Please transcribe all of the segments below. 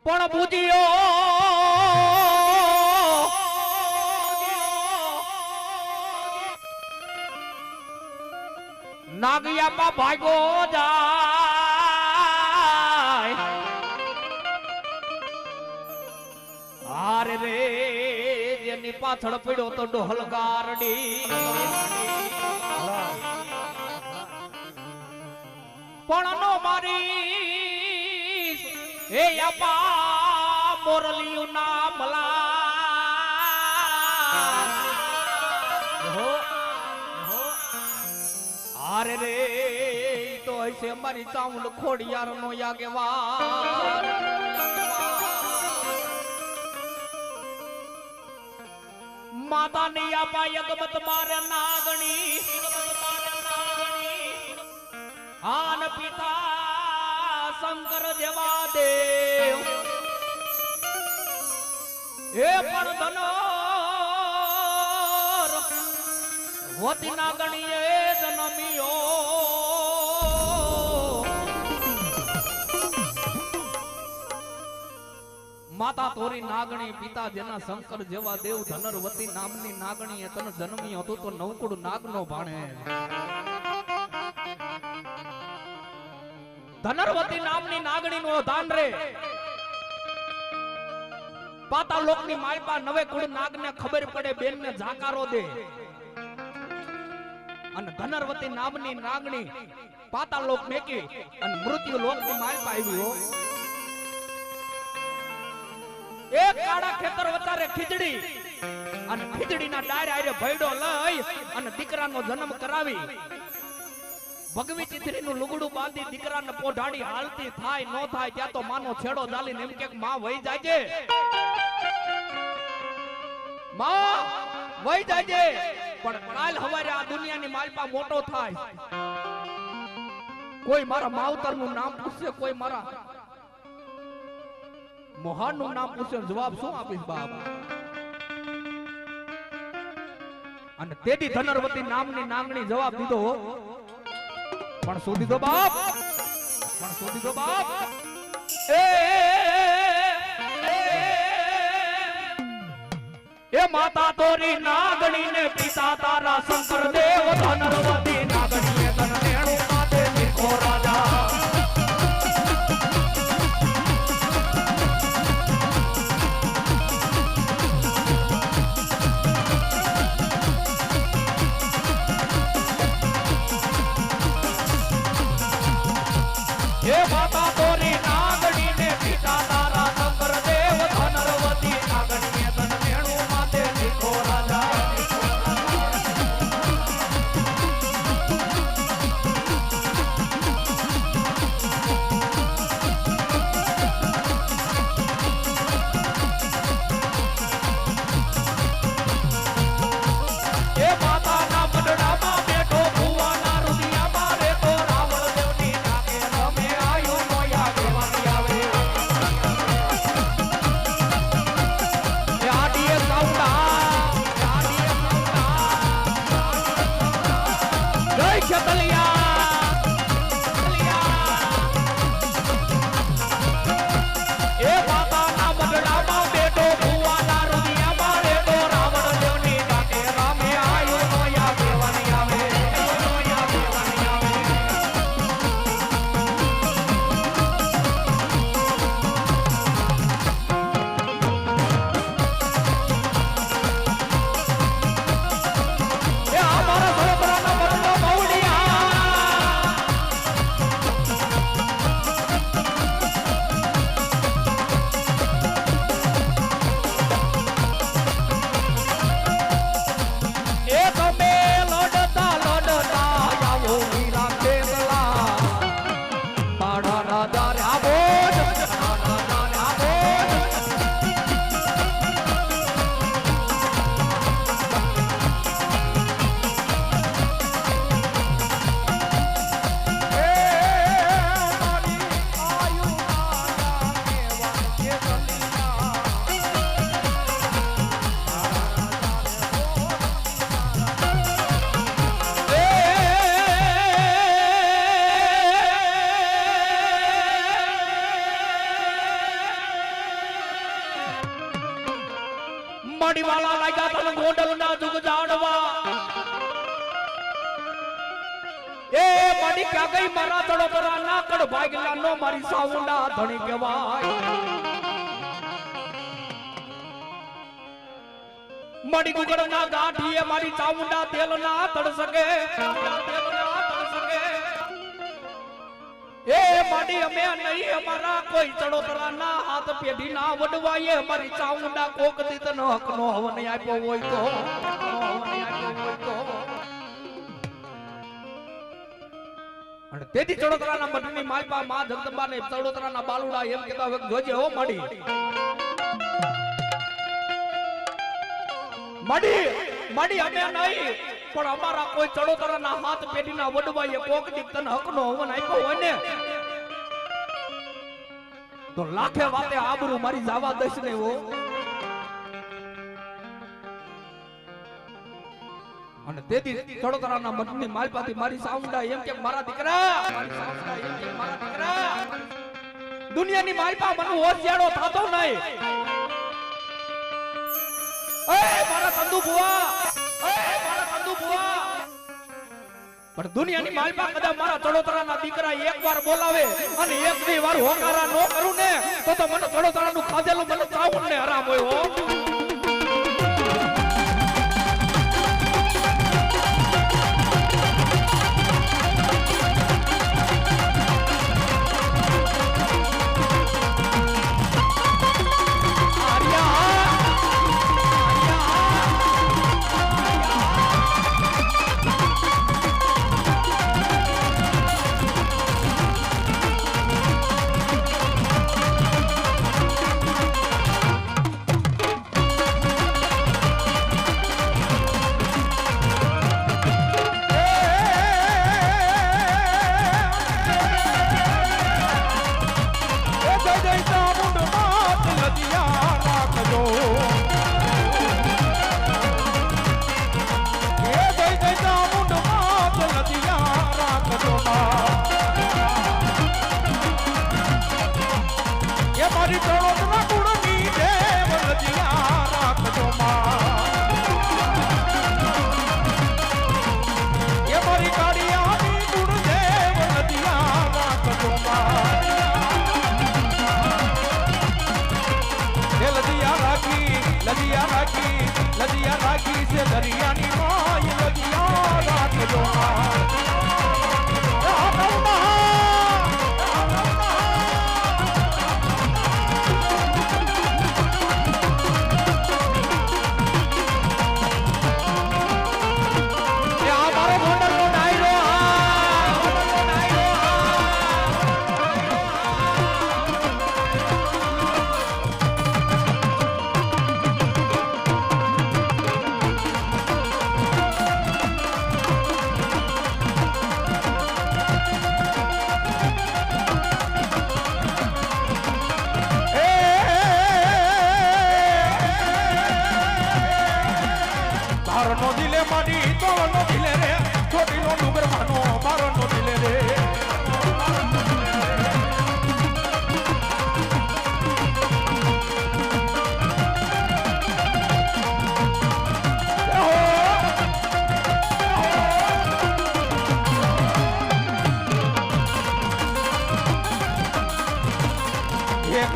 પણ બુજિયો નાગિયામાં ભાગો જાય હારે રે જેની પાછળ પડ્યો તો ડોહલ ગારડી પણ નો મારી એ આપા મોરલિયું ના મલા હારે રે તો હશે અમારી ચામુંડ ખોડિયાર નો યાગેવાર માતા ની આપા યગમત મારે નાગણી આન પિતા શંકર જેવા દેવ એ પણ ધનોર હોતી નાગણીએ જન્મ્યો માતા તોરી નાગણી પિતા જેના શંકર જેવા દેવ ધનરવતી નામની નાગણીએ તને જન્મ્યો હતો તો નવકુળ નાગનો ભાણે ધનરવતી નામની નાગણી નો દાન રે પાતાળ લોકની માલપા નવે કુળ નાગને ખબર પડે બેન ને જાકારો દે અને ધનરવતી નામની નાગણી પાતાળ લોક મેકી અને મૃત્યુ લોકની માલપા આવી હો એક કાળા ખેતર વચારે ખીચડી અને ખીચડીના ડાયરે આરે ભયડો લઈ અને દીકરાનો જન્મ કરાવી ભગવી ચિત્રીનું લુગડું બાંધી દીકરાને પોઢાડી હાલતી થાય નો થાય ત્યાં તો માનો છેડો ડાલીને એમ કે માં વહી જાજે માં વહી જાજે પણ કાલ હવારે આ દુનિયાની માલપા મોટો થાય કોઈ મારા માવતરનું નામ પૂછશે કોઈ મારા મોહનનું નામ પૂછે જવાબ શું આપીશ બાપ અને તેથી ધનરવતી નામની નાગણી જવાબ દીધો પણ શું દીધો બાપ પણ શું દીધો બાપ એ માતા તોરી નાગણી ને પિતા તારા શંકર દેવ ધનરવતી નાગણીએ તન નેણું માતે નિકો રાજા हे माता तोरी नागणी ने पिता तारा शंकर देव धनरवती नागणी तन नेणु माते निको राजा માડી વાલા લાગ્યા તને ગોંડલ ના જુગ જાડવા એ માડી ક્યાં ગઈ મારા તડોતરા ના કડ ભાગલા નો મારી સાઉન્ડા ધણી કહેવાય માડી ગુગડ ના ગાંઠીએ મારી ચામુંડા તેલ ના તડ સકે એ માડી અમે નહીં અમારા કોઈ ચડોતરા ના હાથ પેઢી ના વડવાય અમારી ચામુંડા કોક દીત નો હક નો હવન આપ્યો હોય તો અને તેથી ચડોતરા ના મઠની માલપા માં જગદંબા ને ચડોતરા ના બાલુડા એમ કહેતા હોય જોજે હો માડી માડી અમે નહીં પણ અમારા કોઈ ચડોતરા ના હાથ પેઢી ના વડવાય કોક દીક તને હક નો હવન આપ્યો હોય ને તો લાખે વાતે આબરૂ મારી જાવા દઈશ ને હો અને તેથી ચડોતરા ના મઠની માલપાથી મારી સાઉન્ડા એમ કે મારા દીકરા દુનિયાની માલપા મને હોશિયારો થાતો નહીં મારા કંદુ બુઆ પણ દુનિયાની માલપા કદાચ મારા ચડોતરાના દીકરા એકવાર બોલાવે અને એક બે વાર હોકારા નો કરું ને તો મને ચડોતરાનું ખાધેલું મને ચાવણ ને હરામ હોય હો લદિયા રાખી છે દરિયાની માય લદિયા રાખજો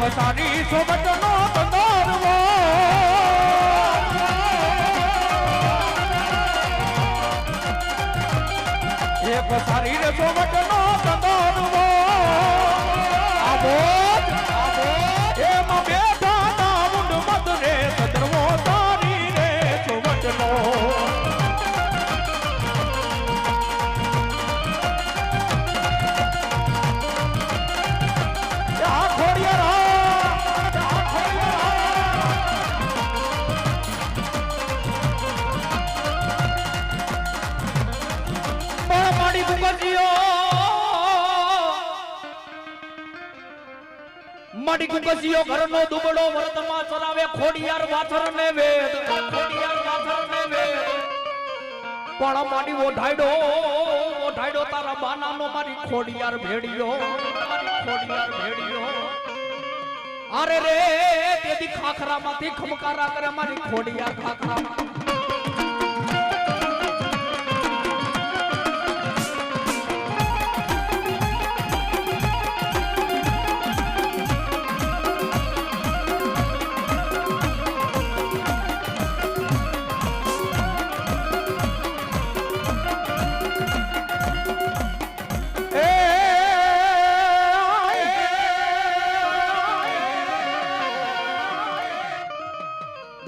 સારી સોબતનો તંદરવો એક સારી રે સોબતનો તંદરવો આબો એમાં બેઠા ના મુંડ મત રે તંદરવો સારી રે સોબતનો માડી કુકસીઓ ઘરનો દુબળો વર્તમાં ચલાવે ખોડિયાર વાછર ને વેદ પણ માડી ઓઢાડ્યો તારા બાનાનો મારી ખોડિયાર ભેડિયો અરે રે તે દી ખાખરામાંથી ખમકારા કરે મારી ખોડિયાર ખાખરામાં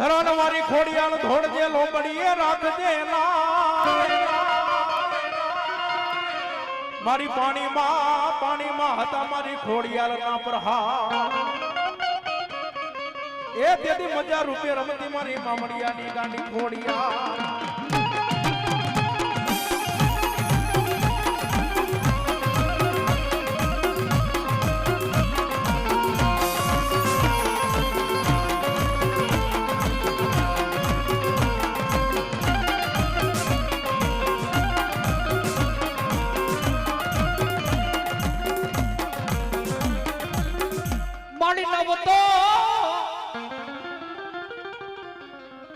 ધરણ મારી ખોડિયાળ ધોળજે લોબડીએ રાખજે મારી પાણીમાં હતા મારી ખોડિયાળ ના પ્રહા એ તેથી મજા રૂપે રમતી મારી મામડિયાની ગાંડી ખોડિયાળ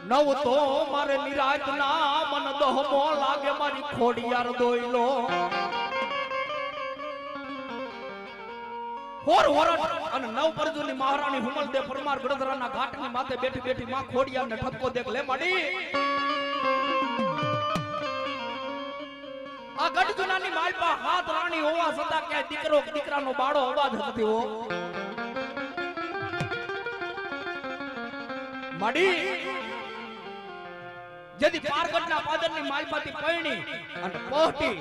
નવ તો મારે નિરાત ના મન દોહમો લાગે મારી ખોડિયાર દોઈલો હોર હોરટ અને નવ પરજુની મહારાણી હુમલ દે પરમાર ગડદરાના ઘાટની માથે બેઠી બેઠી માં ખોડિયાર ને ઠપકો દેખ લે માડી આ ગઢજુનાની માલપા હાથ રાણી હોવા છતાં ક્યાંય દીકરાનો બાળો અવાજ નથી હો માડી જેથી પારગઢના પાદરની માલપાથી પૈણી અને પહોટી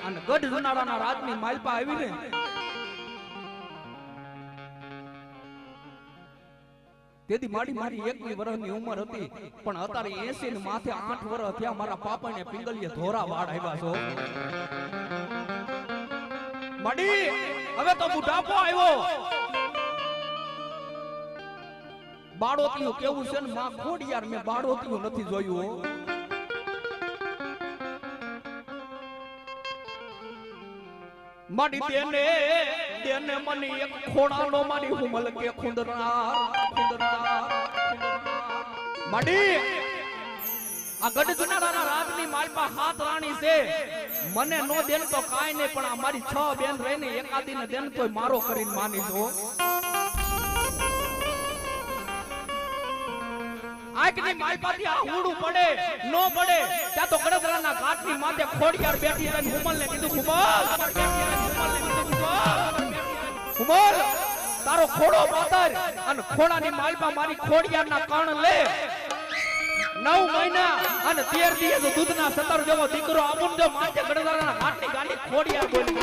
અને ગઢ જુનાળાના રાજની માલપા આવી ને તેથી મારી 1 વર્ષની ઉંમર હતી પણ અત્યારે 80 ને માથે 8 વર્ષ થયા મારા પાપાને પિંગલીએ ધોરા વાડ આવ્યા છો માડી હવે તો બુઢાપો આવ્યો બાળોતીયું કેવું છે ને માં ખોડિયાર મેં બાળોતીયું નથી જોયું માડી દેને મને એક ખોડાનો મારી હુમલ કે ખુંદરનાર માડી આ ગઢ જુનાળાના રાજની માલપા હાથ રાણી છે મને નો દેન તો કાઈ નહીં પણ આ મારી 6 બેન રહીને એકાદીને દેન તોય મારો કરીને માની જો આજની માલપાથી આ હુડું પડે નો પડે ત્યાં તો ગડદરાના ઘાટની માથે ખોડિયાર બેઠી અને હુમલને કીધું હુમલ તારો ખોડો પાતર અને ખોડાની માલપા મારી ખોડિયારના કર્ણ લે 9 મહિના અને 13 દિવસ દૂધના 17 જેવો દીકરો આપું જો માથે ગડદરાના ઘાટની ગાંડી ખોડિયાર બોલી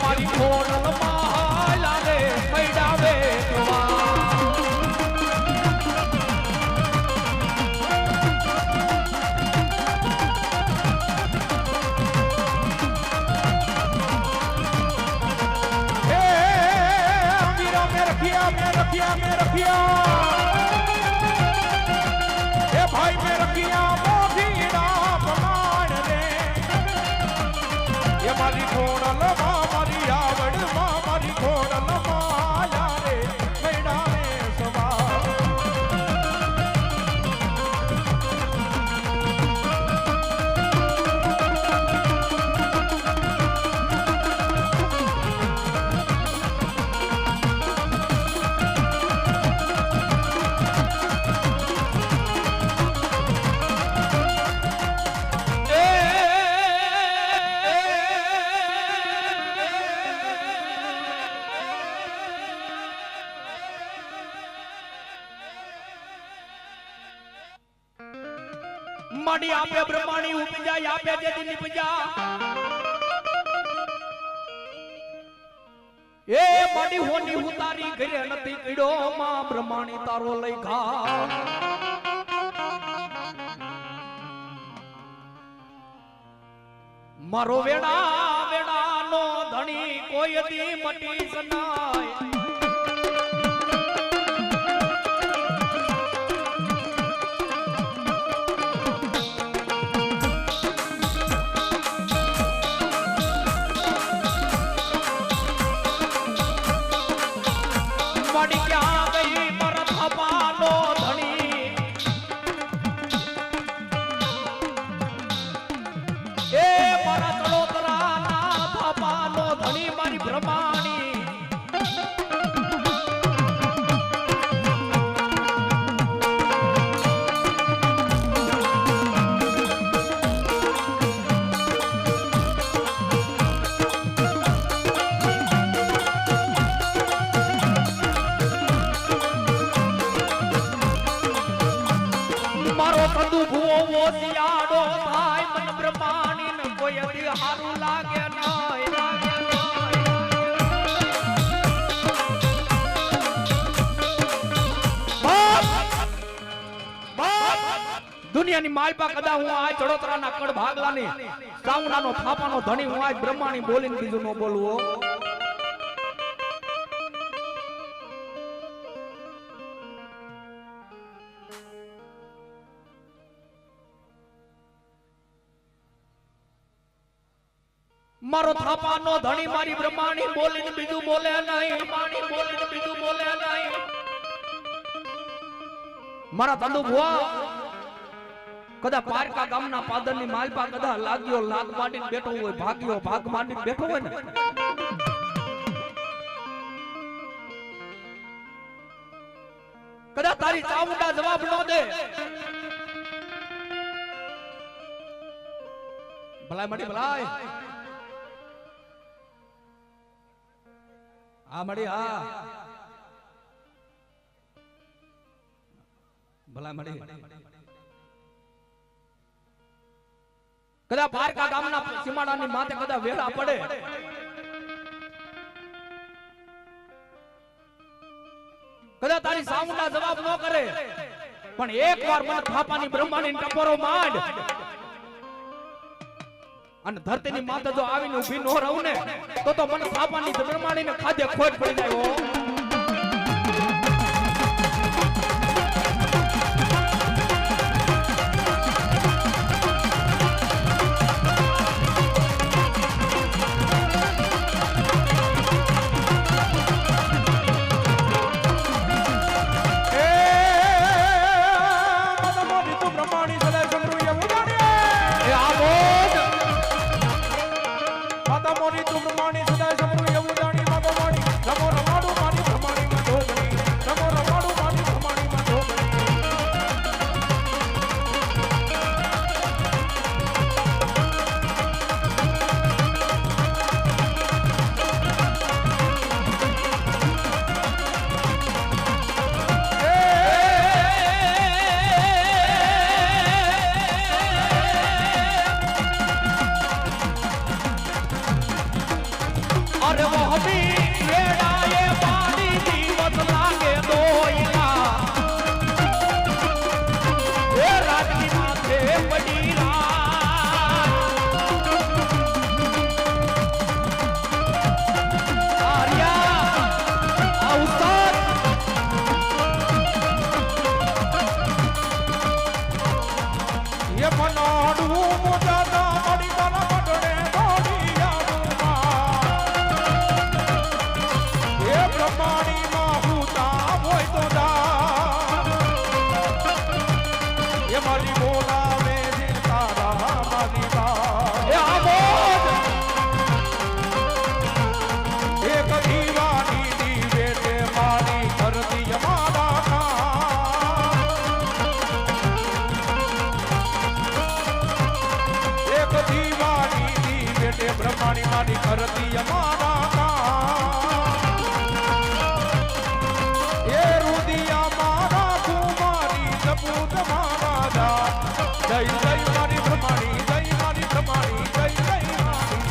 મારી ખોડ માલા રે મૈડા વેચવા रखिया ए भाई में रखिया मोठी ना प्रमाण रे ये मारी खोड़ल मारी आवड़ मारी खोड़ल माया रे मैडा रे सवा माड़ी आपे ब्रह्माणी उपजा आपे जदी निपजा ए माड़ी होनी उतारी घरे नती कड़ो मां ब्रह्माणी तारो लई घा मारो वेड़ा वेड़ा नो धणी कोई दी मटी सनाय मड़ी क्या गई मरत हपानो धनी ए मरत लोतरा ना हपानो धनी मारी ब्रह्माणी मारो कदू भुओ वो सियाड़ो भाई मन ब्रह्माणी न कोई अति हारू लागे नाय दुनिया ની માલપા કદા હું આ ચડોતરા ના કડ ભાગલાની સાવણાનો થાપાનો ધણી હું આ બ્રહ્માણી બોલીને બીજું નો બોલવો मारो थापानो धणी मारी ब्रह्माणी बोलीने बीजू बोले नहीं ब्रह्माणी बोलीने बीजू बोले नहीं मारा तंदु भुआ कदा पारका गामना पादरनी मालपा कदा लाग्यो लाग मांडीने बैठो होय भाग्यो भाग मांडीने बैठो होय ने कदा तारी चामुंडा जवाब न दे भलाई मड़ी भलाई आ मड़ी आ भला मड़ी कदा पारका गामना सीमाડાની માથે કદા વેળા પડે કદા તારી સામુંડા જવાબ ન કરે પણ એકવાર મને થાપાની બ્રહ્માની ટપોરો માંડ અને ધરતીની માથે જો આવીને ઊભી ન રહું ને તો મને થાપાની બ્રહ્માણીને ખાધે ખોટ પડી જાય હો મારી બોલાવે છે તારા મારી વાત એ આમોદ એક દીવાની દીવે તે મારી કરતી અમારા કામ એક દીવાની દીવે તે બ્રહ્માણી મારી કરતી અમારા કામ એ રુદિયા મારા કુમારી સપૂત મારા જા જય જય મારી બ્રહ્માણી જય મારી બ્રહ્માણી જય જય મારી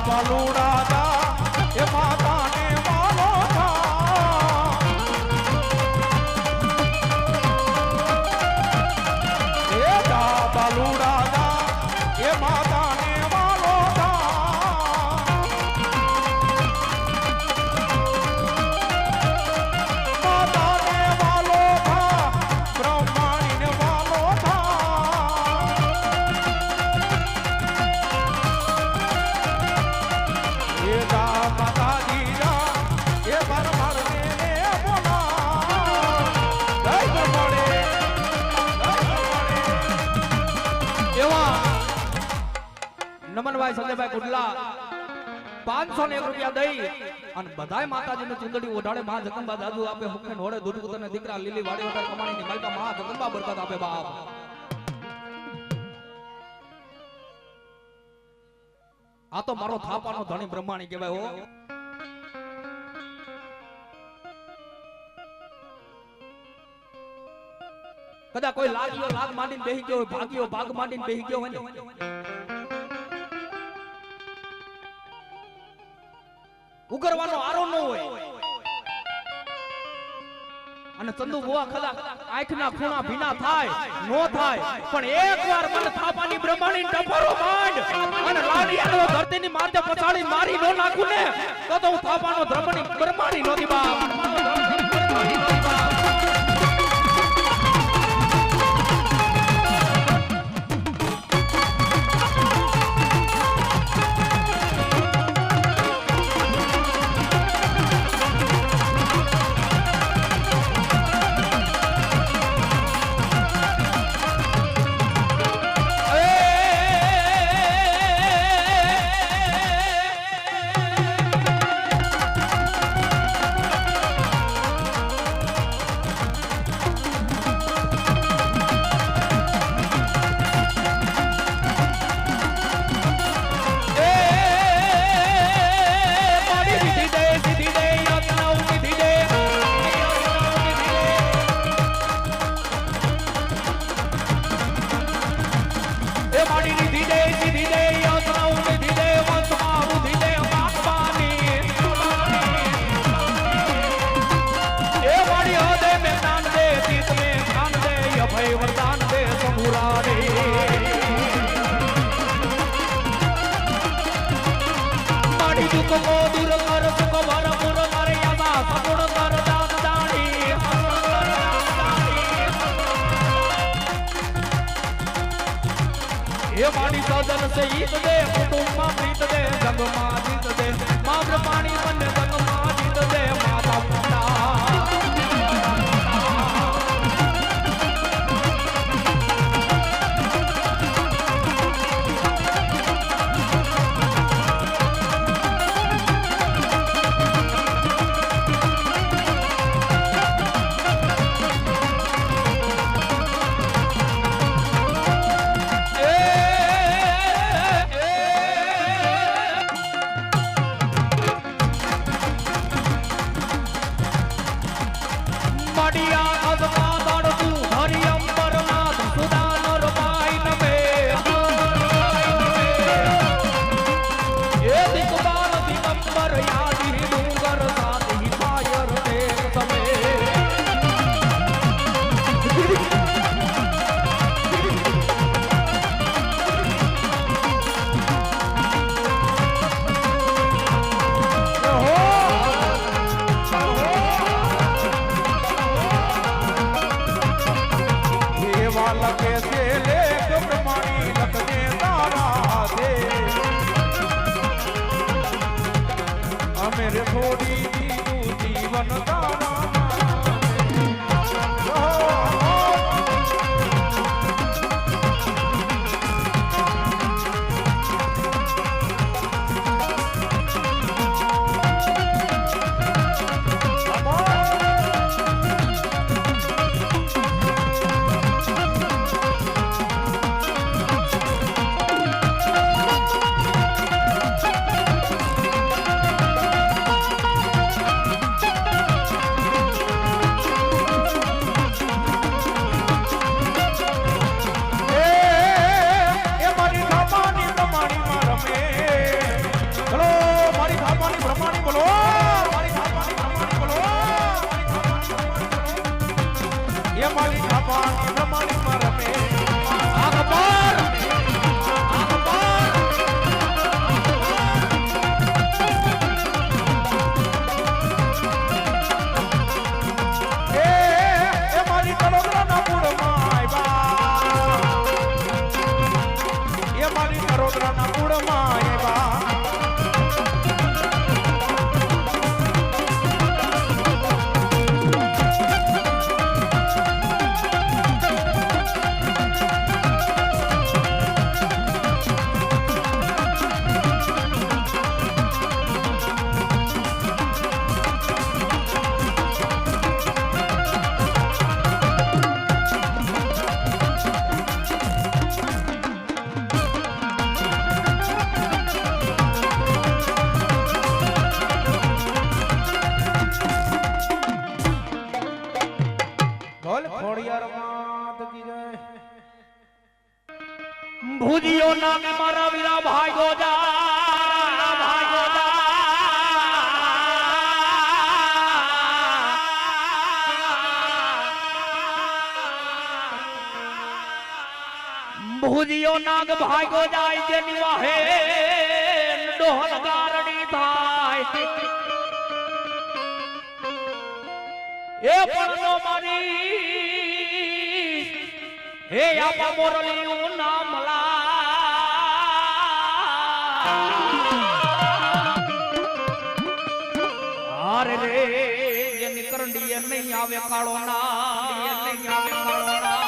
બાલુડા જા એ માતાને વાલો થા એ જા બાલુડા જા એ માતાને વાલો થા માતાને વાલો થા બ્રહ્માણીને વાલો થા એ જા માતાજી જા એ પરમારને ને બોલા જય પરમાણે એવા નમનભાઈ સંજયભાઈ ગુડલા 501 રૂપિયા દઈ અને બધાય માતાજીને ચુંદડી ઓઢાડે માં જગદંબા દાદુ આપે હુકે નોડે દૂધ પુત્રને દીકરા લીલી વાડી વટાર કમાણીની માલકા માં જગદંબા બરકત આપે બાપ આ તો મારો થાપાનો ધણી બ્રહ્માણી કહેવાય હો કદા કોઈ લાગ્યો લાગ માંડીને બેહી ગયો હોય ભાગ્યો ભાગ માંડીને બેહી ગયો હોય ને ઉગરવાનો આરો ન હોય અને ચંદુ બુઆ ખલા આંખના ખૂણા ભીના થાય નો થાય પણ એકવાર મન થાપાની બ્રહ્માણી ટપરો માંડ અને લાડિયાનો ધરતીની માથે પછાડી મારી નો નાખું ને તો હું થાપાનો બ્રહ્માણી નોતી બાપ ये वाणी सदन से ईद दे कुटुंब प्रीत दे जग मां जीत दे मां ब्रह्माणी मन जग मां जीत दे माता पिता જીવન તારા ભુજિયો નામે મારા વીરા ભાઈ ગોજા ભુજિયો નાગ ભાઈ ગોજાય જેની વાહે ડોહલ ગારડી થાય એ પણ મારી હે આપા મોરલી નામ હારે રે જેની કરંડી નહીં આવે કાળો ના નહીં આવે કાળો ના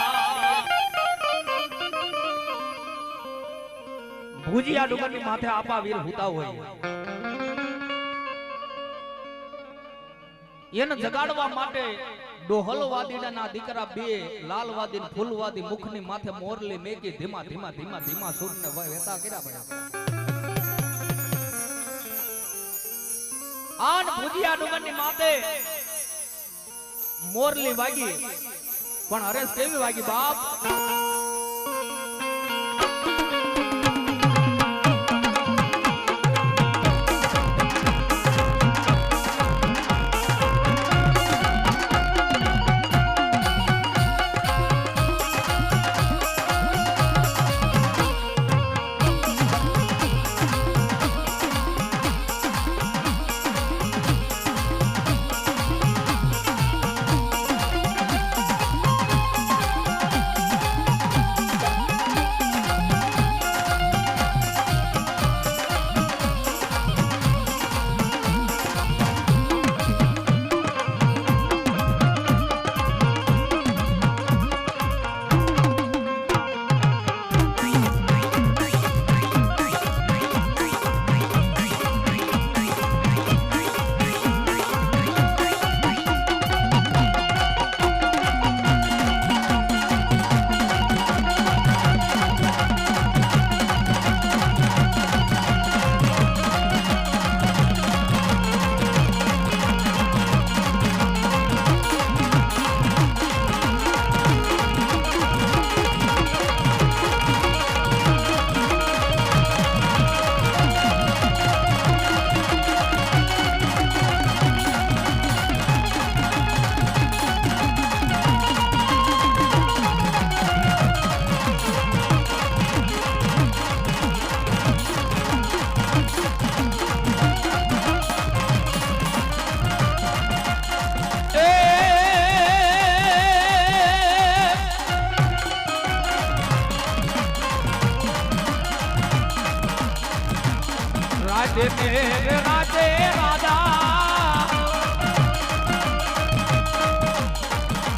ભુજિયા ડુંગરની માથે આપા વીર હુતા હોય એને જગાડવા માટે ડોહલવાદીના દીકરા બે લાલવાદી ને ફૂલવાદી મુખની માથે મોરલી મેકી ધીમા ધીમા ધીમા ધીમા સુરને વહેતા કર્યા પડ્યા આન ભુજિયા ડુંગરની માથે મોરલી વાગી પણ હરેશ કેવી વાગી બાપ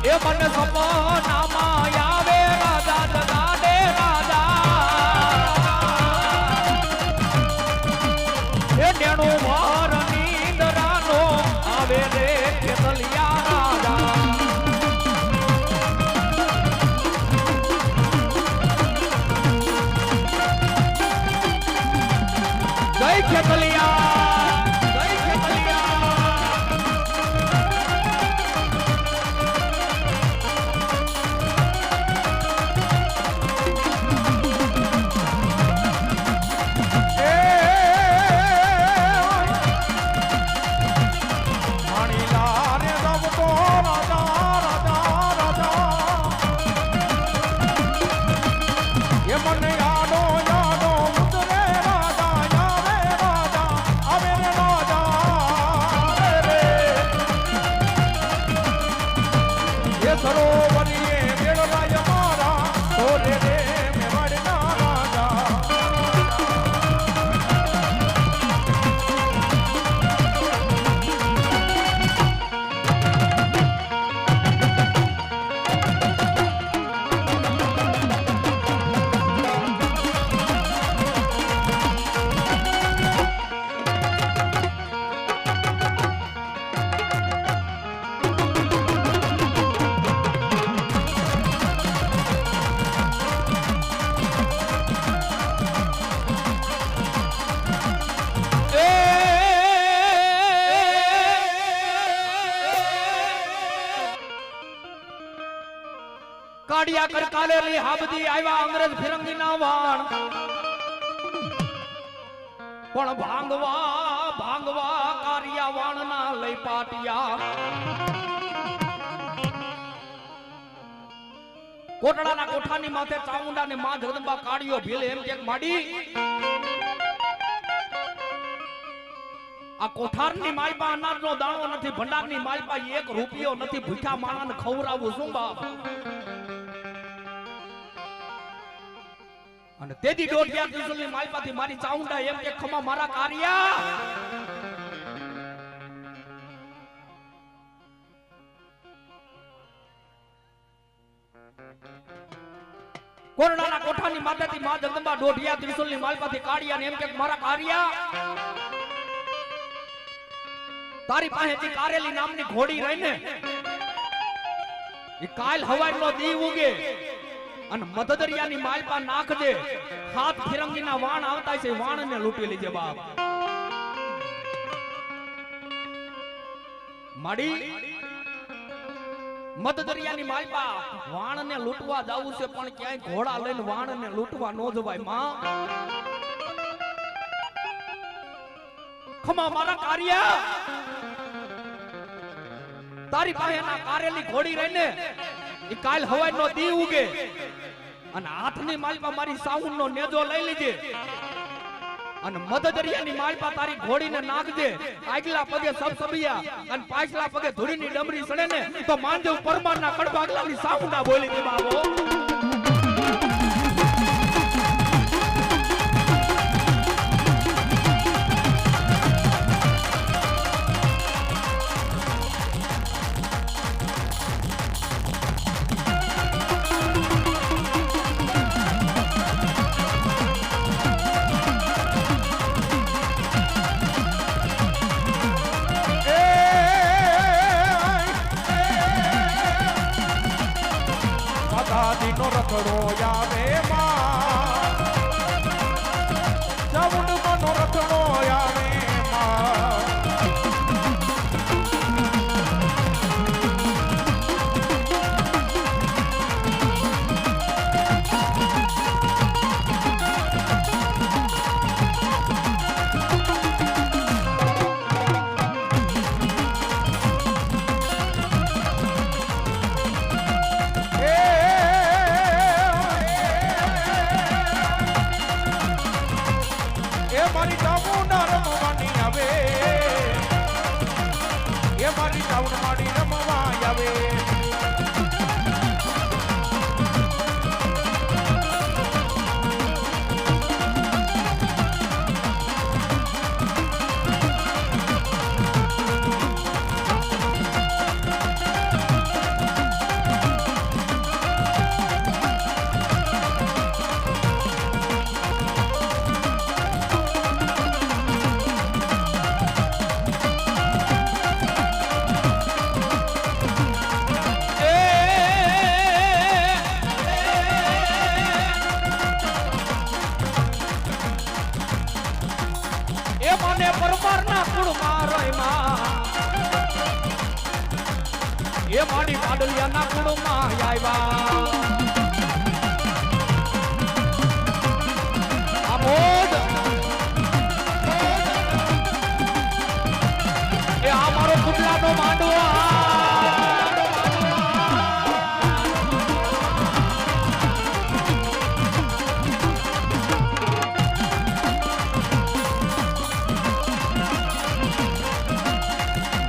એ મને સપનામાં આવે રાજા જગાડે રાજા એ નેણું વાર નીંદરાનો આવે રે ખેતલિયા રાજા જય ખેતલિયા જય ખેતલિયા કાડિયા કર કાલેલી હાબદી આવ્યા અંગ્રેજ ફિરંગી ના વાણ પણ ભાંગવા ભાંગવા કારિયા વાણ ના લઈ પાટિયા કોટડાના કોઠાની માથે ચામુંડા ને માં જગદંબા કાડિયો ભીલે એમ કે માડી આ કોઠારની માલપા અનાજનો દાણો નથી ભંડારની માલપા 1 રૂપિયો નથી ભૂખ્યા માણસને ખવરાવવું શું બાપ અને તેદી દોઢિયા ત્રિશુલની માલપાથી મારી ચાઉંડા એમ કે ખમા મારા કારિયા કોરડાના કોઠાની માથેથી માં જગદંબા દોઢિયા ત્રિશુલની માલપાથી કાઢિયા ને એમ કે મારા કારિયા તારી પાસેથી કારેલી નામની ઘોડી રહીને એ કાલ હવારનો દીવ ઉગે અને મધદરિયાની માલપા નાખજે હાથ ફિરંગીના વાણ આવતા છે વાણને લૂંટી લીજે બાપ માડી મધદરિયાની માલપા વાણને લૂંટવા જાવું છે પણ ક્યાંય ઘોડા લઈને વાણને લૂંટવા ન જવાય માં ખમા મારા કારિયા તારી પાસે ના કારેલી ઘોડી રહીને ઈ કાલ હવાઈનો દી ઉગે અને હાથની માલપા મારી સાઉન્ડ નો નેજો લઈ લીજે અને મધદરિયાની માલપા તારી ઘોડીને નાખજે આગલા પગે સબસબિયા અને પાછલા પગે ધૂળીની ડમરી સડે ને તો માંજવ પરમારના કડભાગલાની સાઉન્ડા બોલી દે બાબો દાદીનો રખડો આવે માં ચામુંડમાનો રખડો આવે માં માડી પાડલિયાના કુળમાં આવ્યા આમોદ એ આ મારો કુટલાનો માંડવો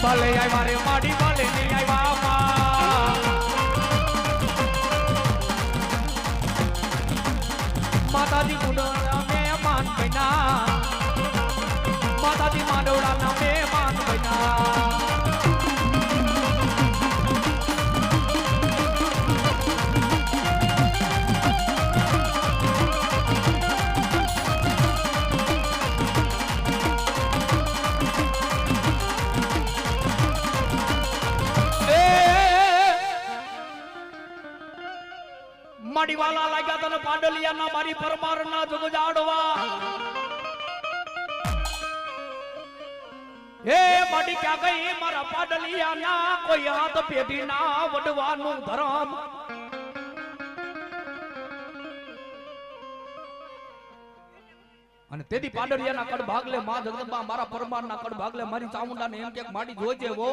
ભલે આવ્યા રે માડી ભલે નહીં આવ્યા માતાજી કુંડળના મહેમાન બન્યા માતાજી માંડવડાના મહેમાન બન્યા માડી વાલા લાગ્યા તને પાડલિયાના મારી પરમારના જગ જાડવા હે માડી ક્યાં ગઈ મારા પાડલિયાના કોઈ હાથ પેઢી ના વડવાનું ધરમ અને તેથી પાડલિયાના કડ ભાગલે માં જગદંબા મારા પરમારના કડ ભાગલે મારી ચામુંડાને એમ કે માડી જોજે વો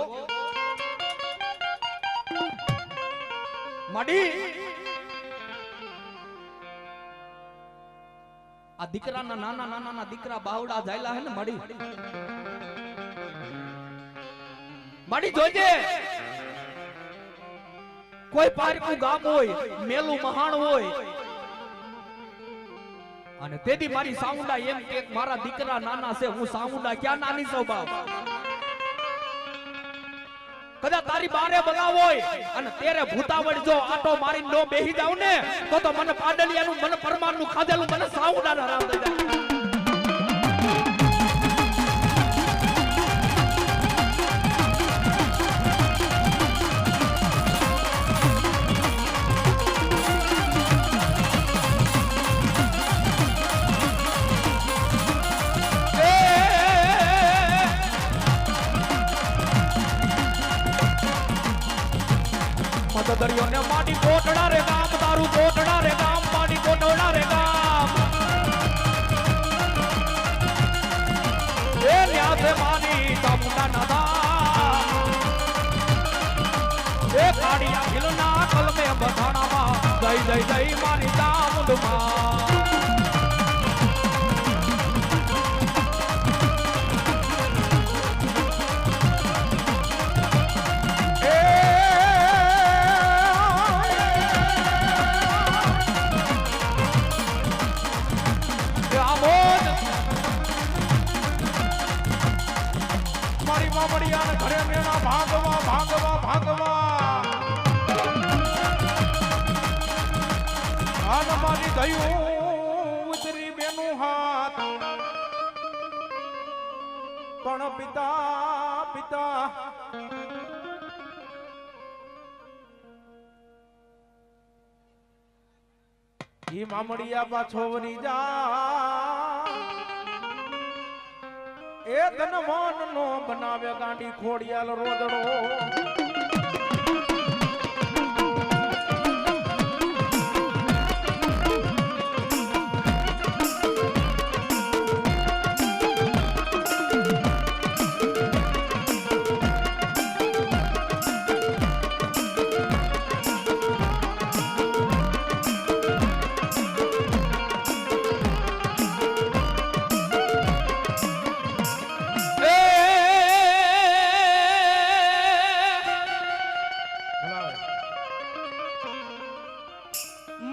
માડી આ દીકરાના નાના નાના દીકરા બાવડા જાયલા હે ને માડી જોજે કોઈ પારકું ગામ હોય મેલું મહાણ હોય અને તેથી મારી સામુંડા એમ કે મારા દીકરા નાના છે હું સામુંડા ક્યાં નાની છું બાપ કદાચ તારી બારે બગાવ હોય અને તેરે ભૂતાવડ જો આટો મારીને નો બેહી જાવ ને તો મને પાડલિયાનું મને પરમારનું ખાધેલું મને સાઉડાના રામ દઈ જાય દરિયો ને માડી કોટડા રે ગામ તારું કોટડા રે ગામ માડી કોટડા રે ગામ એ ન્યાસે મારી ચામુંડા નાદા એ કાડિયા ખિલના કલમે બધાણામાં જય જય જય મારી ચામુંડમાં ઘરે મેણા ભાગવા ભાગવા ભાગવા આન મારી ગયું ઉતરી બેનું હાથ પણ પિતા પિતા ઈ મામડિયા પાછો વરી જા એ ધનવાન નો બનાવે ગાંડી ખોડિયાલ રોદડો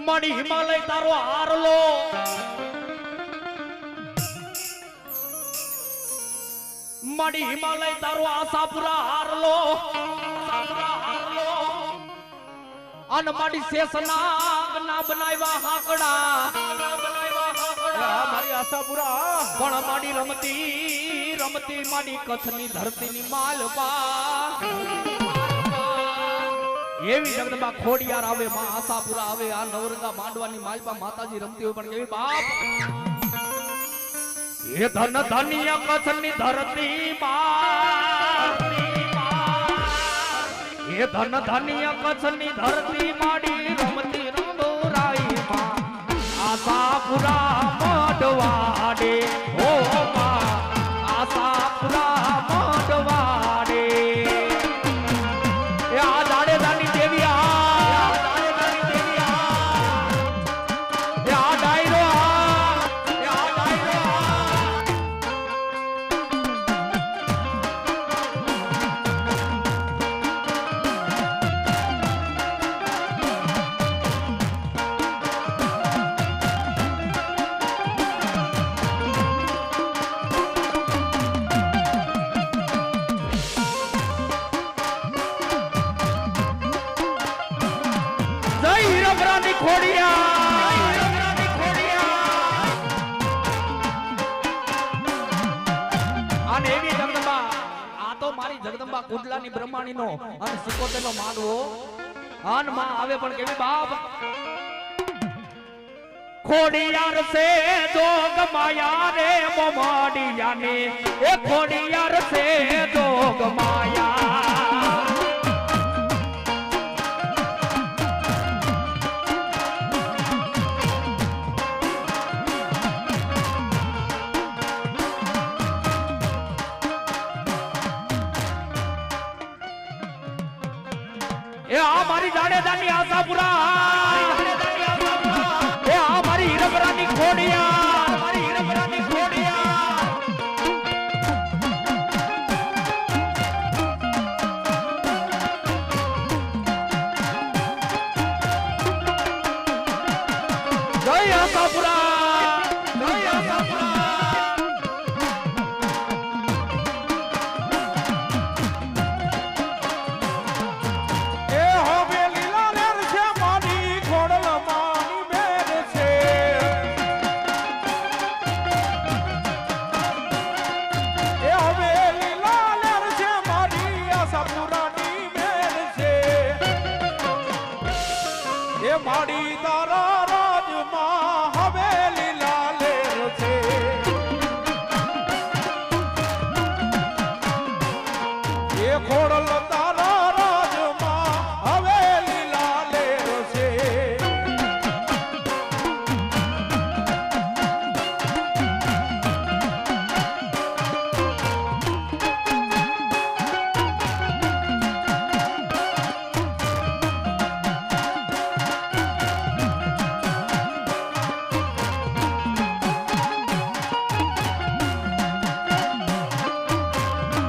માડી હિમાલય તારો હારલો માડી હિમાલય તારો આશાપુરા હારલો અન માડી શેષનાગ ના બનાવ્યા હાકડા મારી આશાપુરા પણ માડી રમતી રમતી માડી કચ્છની ધરતીની માલપા એવી જગદંબા ખોડિયાર આવે માં આશાપુરા આવે આ નવરંગા માંડવાની માલપા માતાજી રમતી હોય પણ કેવી બાપ એ ધન ધનિયા કચ્છની ધરતી માં એ ધન ધન્ય કચ્છની ધરતી માડી રમતી રંગોરાઈમાં આશાપુરા મઢવાડે ઓ માં આશાપુરા મઢવાડે એ આ જાડેજાની દેવી આ જાડેજાની દેવી એ આ ડાયરો એ આ ડાયરો જગદંબા કુડલાની બ્રહ્માણીનો અને સિકોતેનો માંડવો અન માં આવે પણ કેવી બાપ ખોડિયાર સે જોગ માયા રે મોમડિયા ને એ ખોડિયાર સે જોગ માયા એ આ મારી જાડેજાની આશાપુરા એ આ મારી હીરપરાની ખોડિયાર મારી હીરપરાની ખોડિયાર જય આશાપુરા જય આશાપુરા માડી તારા રાજમાં હવેલી લાલેર છે એ ખોડલ તારા રાજમાં હવેલી લાલેર છે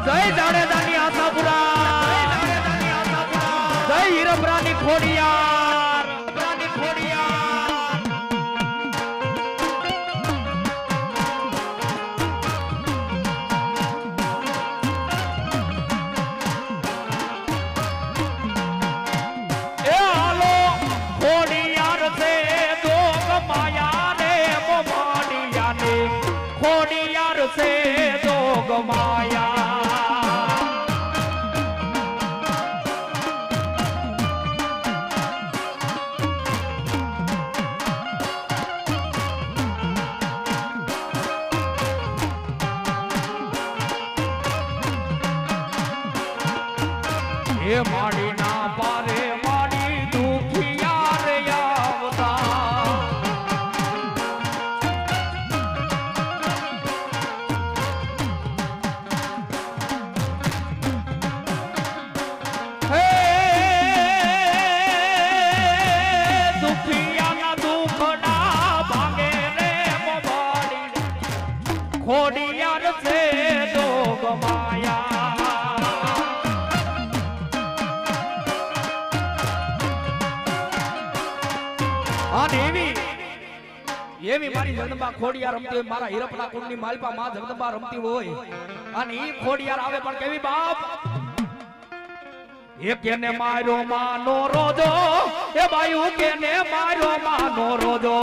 જય જાડેજાની આશાપુરા જય હીરપરાની ખોડિયાર હીરપરાની ખોડિયાર એ હાલો ખોડિયાર છે જોગ માયા રે મોમડિયા ને ખોડિયાર છે જોગ માયા એ માડી ના પારે માડી દુખિયા રે આવતા હે દુખિયા ના દુખડા ભાંગે રે મોડી ખોડિયાર છે જોગ માયા અને એવી મારી જગદંબા ખોડિયાર રમતી હોય મારા હીરપરા કુંડની માલપા માં જગદંબા રમતી હોય અને ઈ ખોડિયાર આવે પણ કેવી બાપ એ કેને માર્યો માનો રોજો એ બાયુ કેને માર્યો માનો રોજો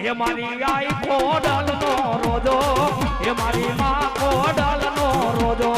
એ મારી આઈ ખોડલ નો રોજો એ મારી માં ખોડલ નો રોજો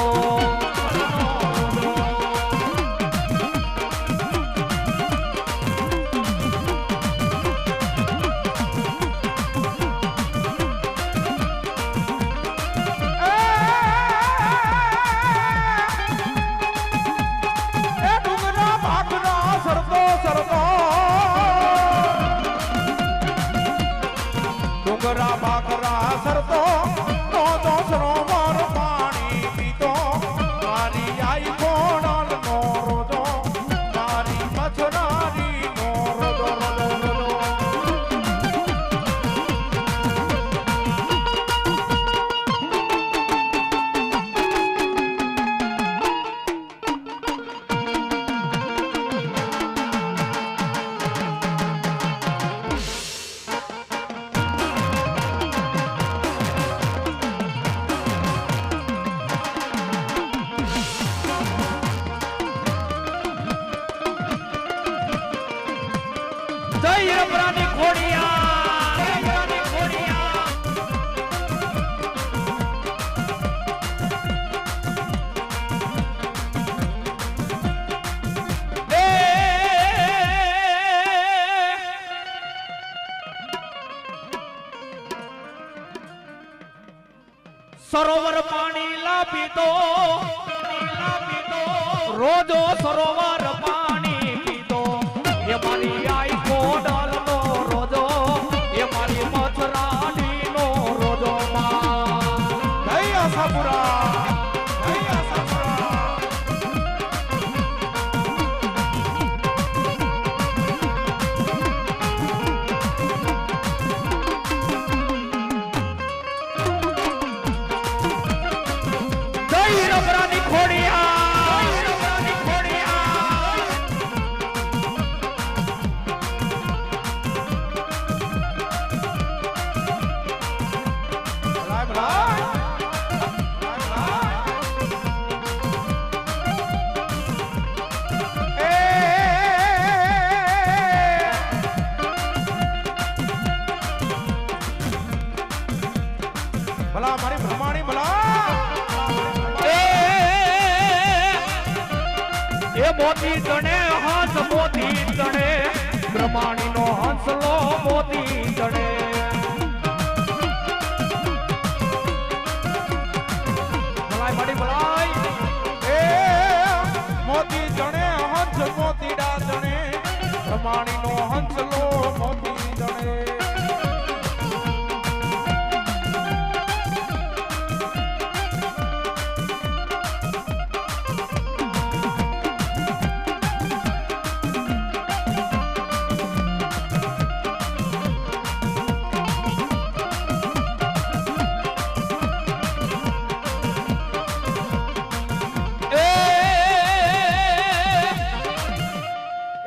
જય રમરાની ખોડિયા રમરાની ખોડિયા સરોવર પાણી લાપી તો રોજો સરોવર પાણી પીતો એ મારી આઈ કોડલ નો રોજો એ મારી મથરાણી નો રોજો માં જય આશાપુરા જય આશાપુરા જય રમરાની ખોડિયા જય રમરાની ખોડિયા ભલાય ભલાય ભલા મારી બ્રહ્માણી ભલા એ મોતી તણે હંસ મોતી તણે બ્રહ્માણી નો હંસલો મોતી તણે ભલાઈ માડી ભલાઈ એ મોતી જણે હંસ મોતીડા જણે બ્રહ્માણી નો હંસલો મોતી જણે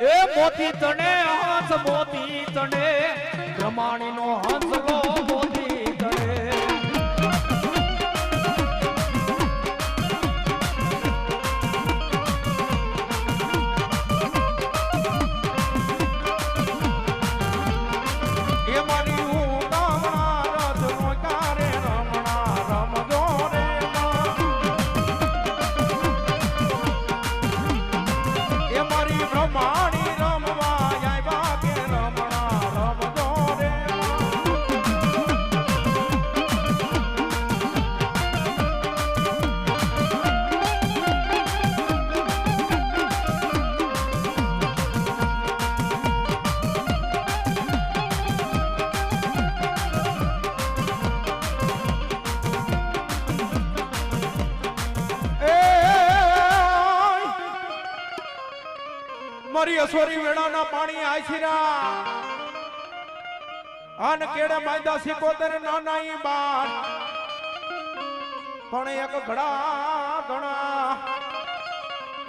એ મોતી તણે હંસ મોતી તણે બ્રહ્માણી નો હંસલો મોતી તણે એ મારી હું કામણા રજનો કારે રમણા રમજો રે એ મારી બ્રહ્માણી રમવા આવ્યા કે રમણા રમજો રે મારી અસોરી વેળાના પાણી આશીરા આન કેડે માંદા સિકોતર નાના ઈ બાર પણ એક ઘડા ઘણા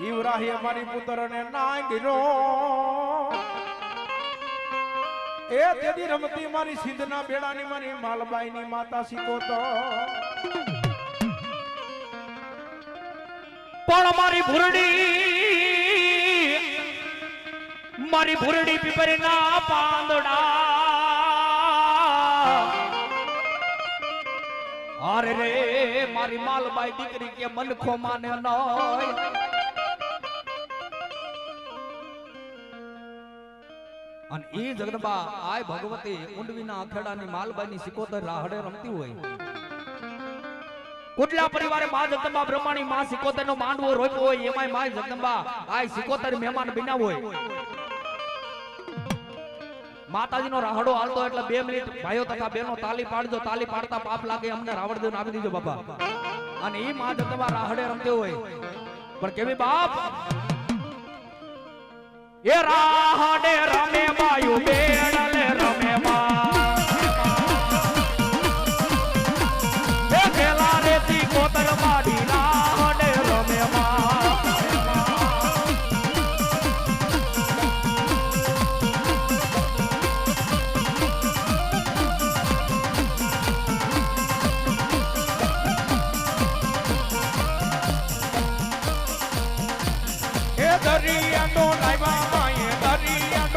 ઈવરાહી મારી પુત્રને નાય દીરો એ તેદી રમતી મારી સિંધના બેડાની મારી માલબાઈની માતા સિકોતર પણ મારી ભૂરડી પીપરીના પાંદડા અરે રે મારી માલબાઈ દીકરી કે મનખો માને નય અને ઈ જગદંબા આય ભગવતી ઊંડવીના અખેડાની માલબાઈની સિકોતર રાહડે રમતી હોય કુટલા પરિવારે માં જગદંબા બ્રહ્માણી માં સિકોતર નો માંડવો રોપ્યો હોય એમાંય માં જગદંબા આય સિકોતર મહેમાન બન્યા હોય માતાજીનો રાહડો હાલતો એટલે 2 મિનિટ ભાઈઓ તથા બહેનો તાલી પાડજો તાલી પાડતા પાપ લાગે અમને રાવણદેવને આપી દીજો બાપા અને ઈ માં જગદંબા રાહડે રમતે હોય પણ કેવી બાપ એ રાહડે રમે બાયુ બેડલે રમે માં એ ખેલા રેતી કોતર માડી રાહડે રમે માં દરિયાનો લાવ્યા માએ દરિયા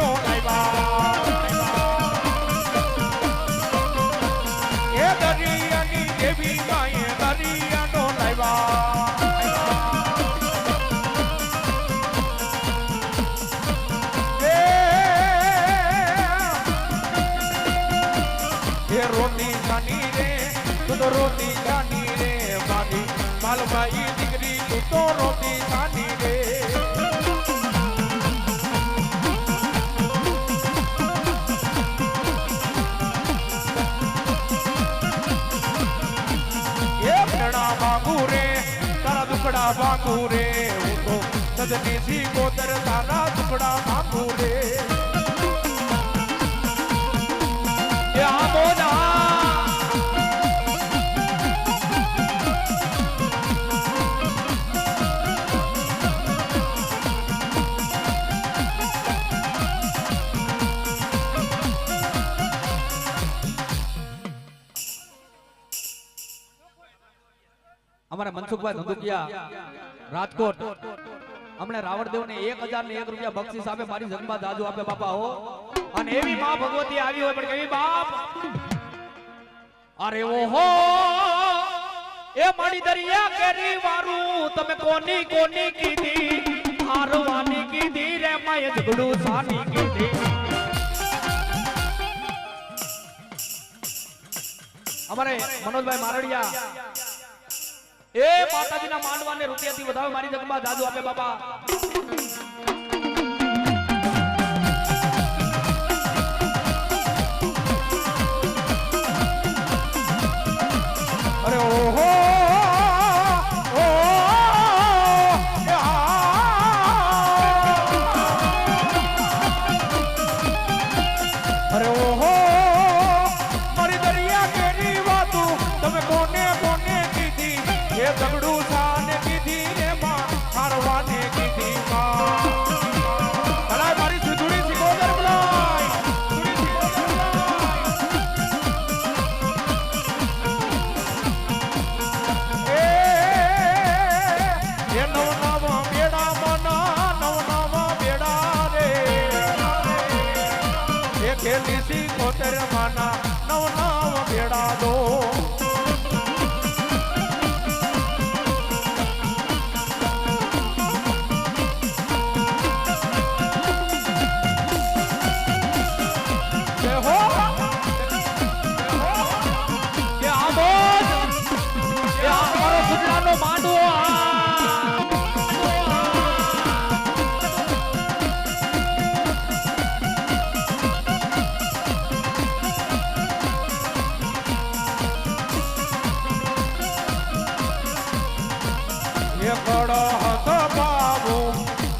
રોતી જાની રે તું તો રોતી જાની રે મારી માલબાઈ દીકરી તું તો રોતી જાની રે એ ભેડા માંગુ રે તારા દુખડા માંગુ રે હું તો સદની સી ગોદર તારા દુખડા માંગુ રે અમારા મનસુખભાઈ ધંધુકિયા રાજકોટ હમણે રાવણદેવ ને 1001 રૂપિયા બક્ષિસ આપે મારી જન્મા દાદુ આપે બાપા હો અને એવી માં ભગવતી આવી હોય પણ કેવી બાપ અરે ઓહો એ મારી દરિયા કેરી વારું તમે કોની કોની કીધી હારવાની કીધી રે માય ઝઘડું સાની કીધી અમારે મનોજભાઈ મારડિયા એ માતાજીના માંડવાને રૂપિયાથી વધાવે મારી જગમાં દાદુ આપે બાપા અરે ઓહો અરે ઓહો મારી દરિયા કેરી વાતું તમે કોને કોને કીધી એ ઝઘડું સાને કીધી રે માં હારવાને કીધી માં ભલાય મારી સુધુડી સિકોદર બોલાય સુધુડી સિકોદર બોલાય એ નવ નવ બેડા મના નવ નવ બેડા રે એ ખેલી સિકોદર માના નવ નવ બેડા દો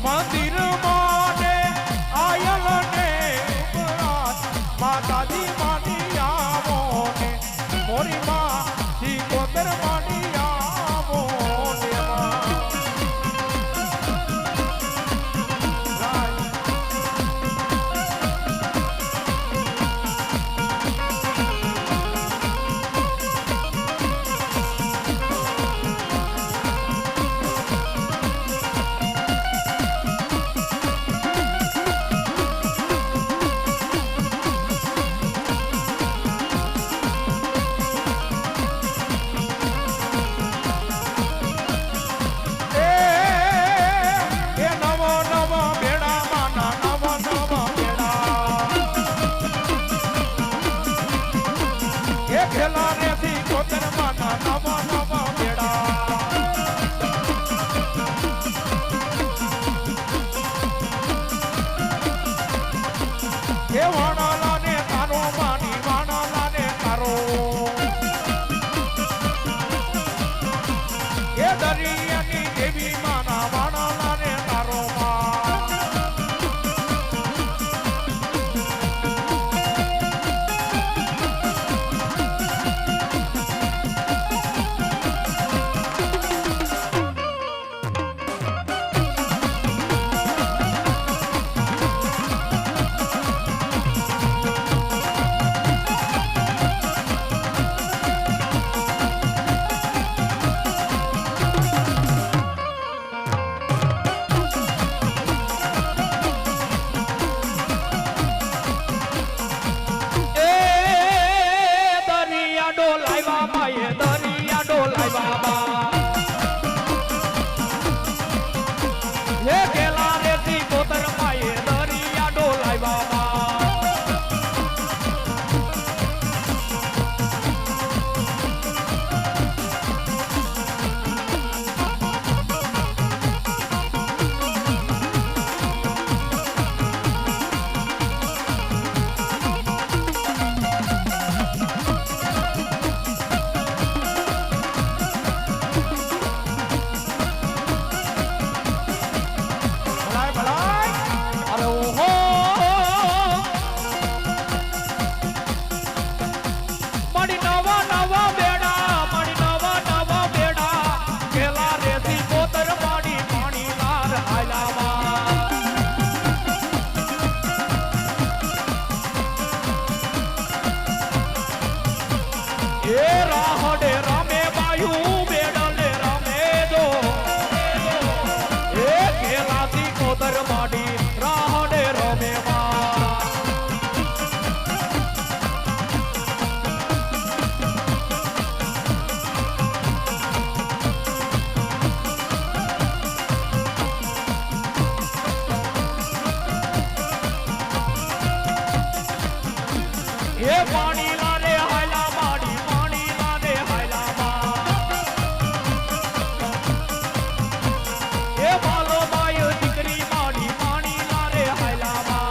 મંદિર માને આયલ ને માતાજી માની આવો ને મોરી માં સિકોદર માની આવો ને એ પાણી લારે હાયલા માડી પાણી લારે હાયલા મા એ બાલો બાયો દીકરી માડી પાણી લારે હાયલા મા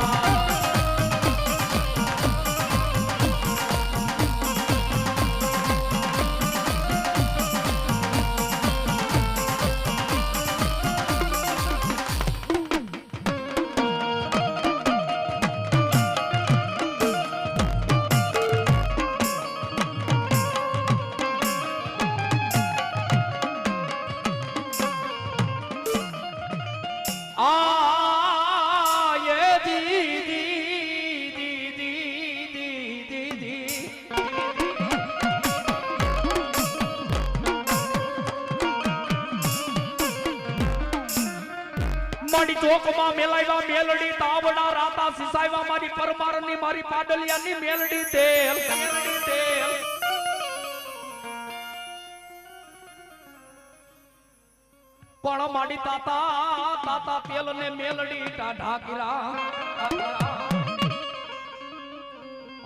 મારી ચોકમાં મેલાવ્યા મેલડી તાવડા રાતા સિસાવ્યા મારી પરમારની મારી પાડલિયાની મેલડી તેલ મેલડી તેલ પણ મારી તાતા તાતા તેલ ને મેલડી ટાઢા કિરા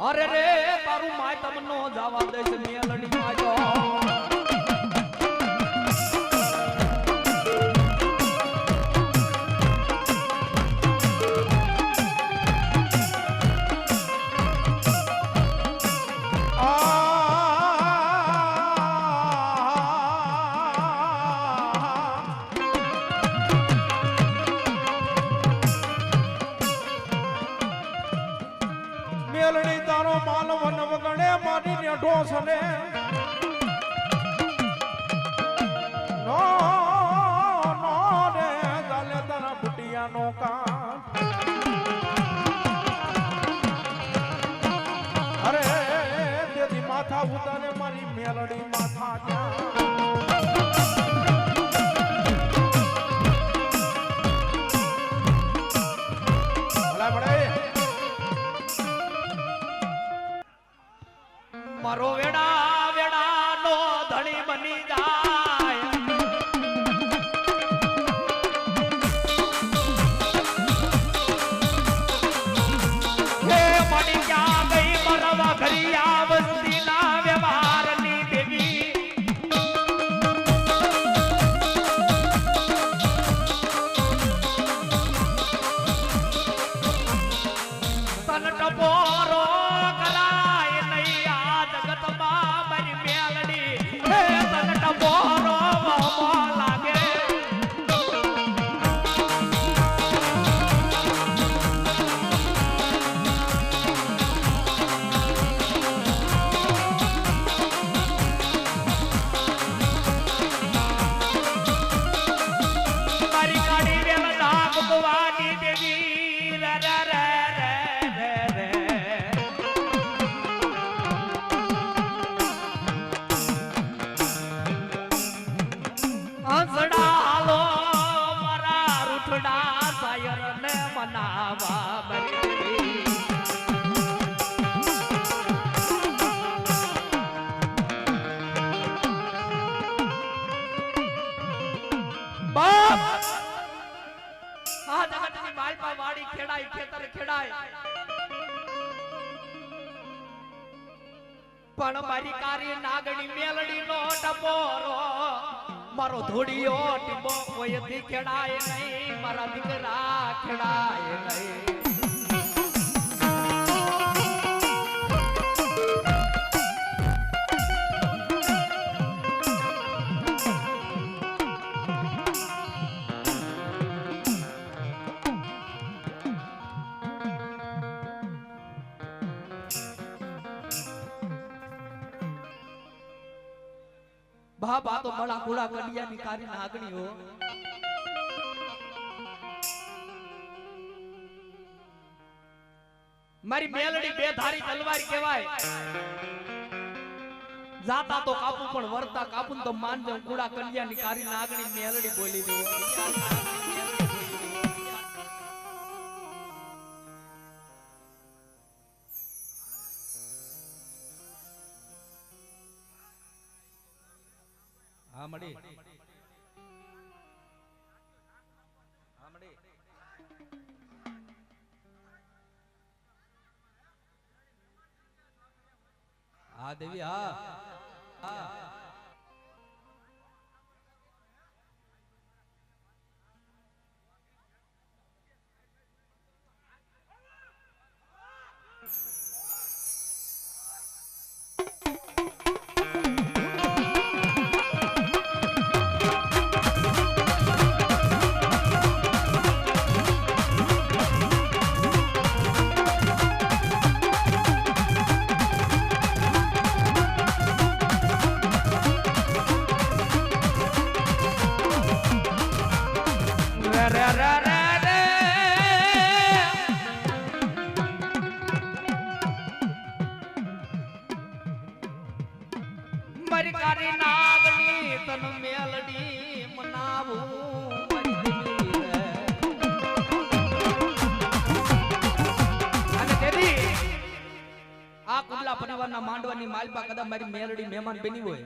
અરે રે તારું માય તમનો જવા દેશ મેલડી માજો મેલડી તારો માલ વન વગડે મારી ને ઢોસને નો નો રે ગાલે તારા બુટિયા નો કા અરે તેદી માથા ઉતારે મારી મેલડી માથા મારો વેડા વેડા નો ધણી બની જાય હે મણી ક્યાં ગઈ મરવા ઘરી આવતી ના વ્યવહારની દેવી તન ટપોરો કરાય નહીં આ જગતમાં મારી મેલડી હે તન ટપોરો મોમો લાગે મારી કાળી વેલ નાગ ભવાની દેવી રે રે રે રે રે હંસડા હાલો મારા રૂઠડા સાયર ને મનાવા બરી બાપ આ જગતની માલપા વાડી ખેડાય ખેતર ખેડાય પણ મારી કારી નાગણી મેલડી નો ટપોરો મારો ધોડિયો ટીબો કોઈથી ખેડાય નહીં મારા દીકરા ખેડાય નહીં બાપ આ તો મળા કુડા કડિયાની કારી નાગણીઓ મારી મેલડી બે ધારી તલવાર કહેવાય જાતા તો કાપુ પણ વરતા કાપુ તો માનજો કુડા કડિયાની કારી નાગણી મેલડી બોલી દે હા મળી હા દેવી હા હા મારી કારી નાગણી તન મેલડી મનાવું મારી દેવી રે. અને દેવી આ કુંડલા પરિવારના માંડવાની માલપા કદા મારી મેલડી મહેમાન બની હોય